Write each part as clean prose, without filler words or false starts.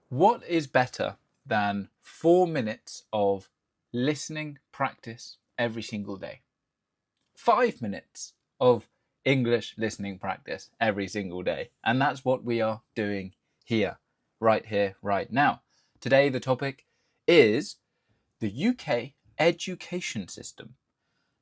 What is better than 4 minutes of listening practice every single day? 5 minutes of English listening practice every single day. And that's what we are doing here, right now. Today, the topic is the UK education system.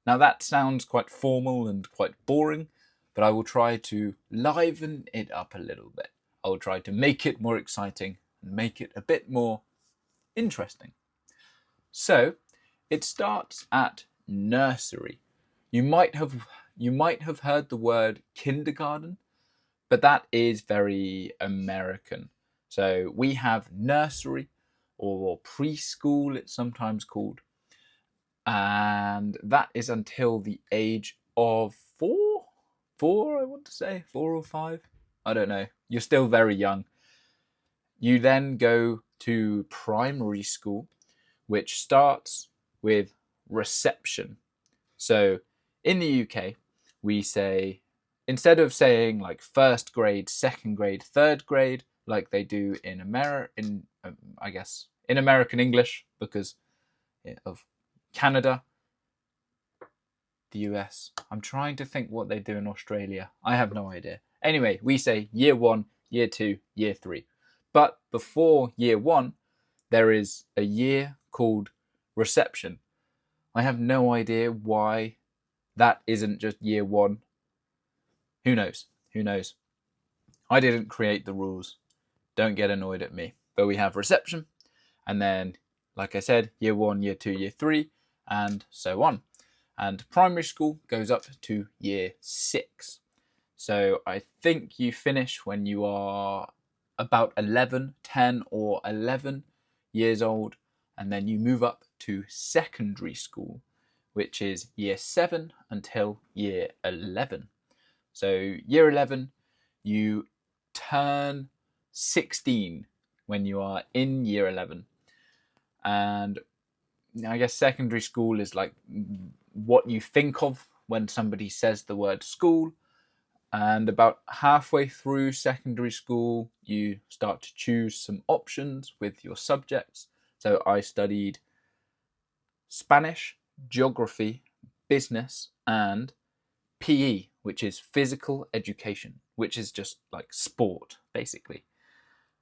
Now, that sounds quite formal and quite boring, but I will try to liven it up a little bit. I will try to make it more exciting and make it a bit more interesting. So, it starts at nursery. You might have heard the word kindergarten, but that is very American. So, we have nursery or preschool, it's sometimes called, and that is until the age of four, I want to say 4 or 5. I don't know. You're still very young. You then go to primary school, which starts with reception. So in the UK, we say, instead of saying like first grade, second grade, third grade, like they do in I guess in American English, because of Canada, the US. I'm trying to think what they do in Australia. I have no idea. Anyway, we say year 1, year 2, year 3. But before year 1, there is a year called reception. I have no idea why that isn't just year 1. Who knows? Who knows? I didn't create the rules. Don't get annoyed at me. But we have reception, and then, like I said, year 1, year 2, year 3, and so on. And primary school goes up to year 6. So I think you finish when you are about 11, 10 or 11 years old, and then you move up to secondary school, which is year 7 until year 11. So year 11, you turn 16 when you are in year 11. And I guess secondary school is like what you think of when somebody says the word school. And about halfway through secondary school, you start to choose some options with your subjects. So I studied Spanish, geography, business, and PE, which is physical education, which is just like sport, basically.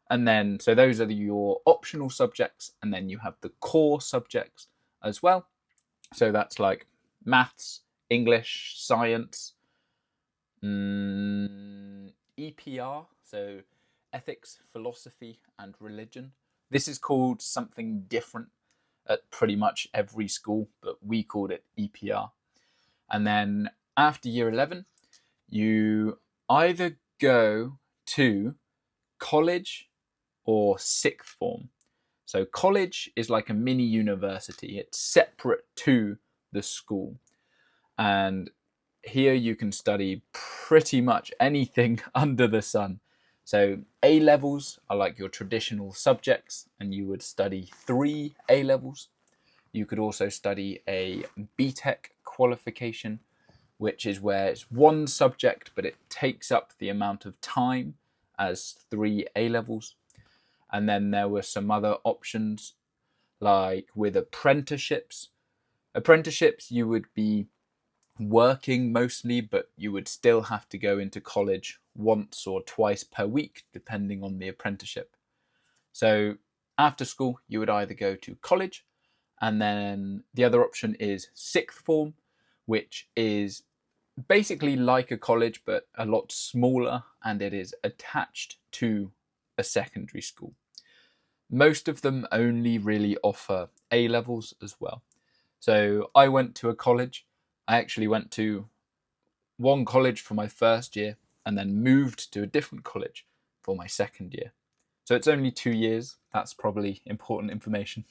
And then, so those are your optional subjects, and then you have the core subjects as well. So that's like maths, English, science, EPR, so ethics, philosophy, and religion. This is called something different at pretty much every school, but we called it EPR. And then after year 11, you either go to college or sixth form. So college is like a mini university. It's separate to the school. And here you can study pretty much anything under the sun. So A levels are like your traditional subjects, and you would study 3 A levels. You could also study a BTEC qualification, which is where it's one subject, but it takes up the amount of time as 3 A levels. And then there were some other options, like with apprenticeships. Apprenticeships, you would be working mostly, but you would still have to go into college once or twice per week, depending on the apprenticeship. So after school, you would either go to college, and then the other option is sixth form, which is basically like a college, but a lot smaller, and it is attached to a secondary school. Most of them only really offer A levels as well. So I went to a college. I actually went to one college for my first year and then moved to a different college for my second year. So it's only 2 years. That's probably important information.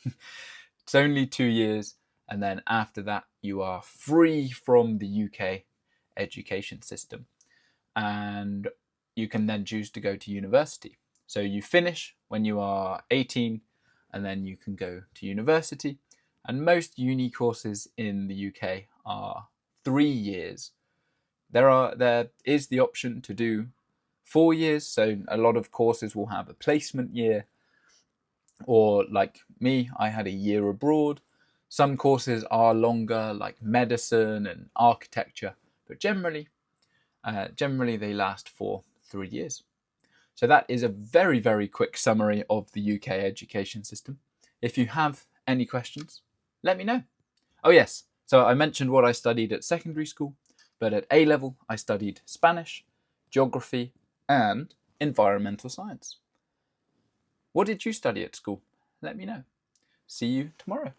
It's only 2 years. And then after that, you are free from the UK education system. And you can then choose to go to university. So you finish when you are 18, and then you can go to university. And most uni courses in the UK are 3 years. There is the option to do 4 years, so a lot of courses will have a placement year, Or like me, I had a year abroad. Some courses are longer, like medicine and architecture, but generally they last for 3 years. So that is a very, very quick summary of the UK education system. If you have any questions, let me know. Oh yes, so I mentioned what I studied at secondary school, but at A level I studied Spanish, geography, and environmental science. What did you study at school? Let me know. See you tomorrow.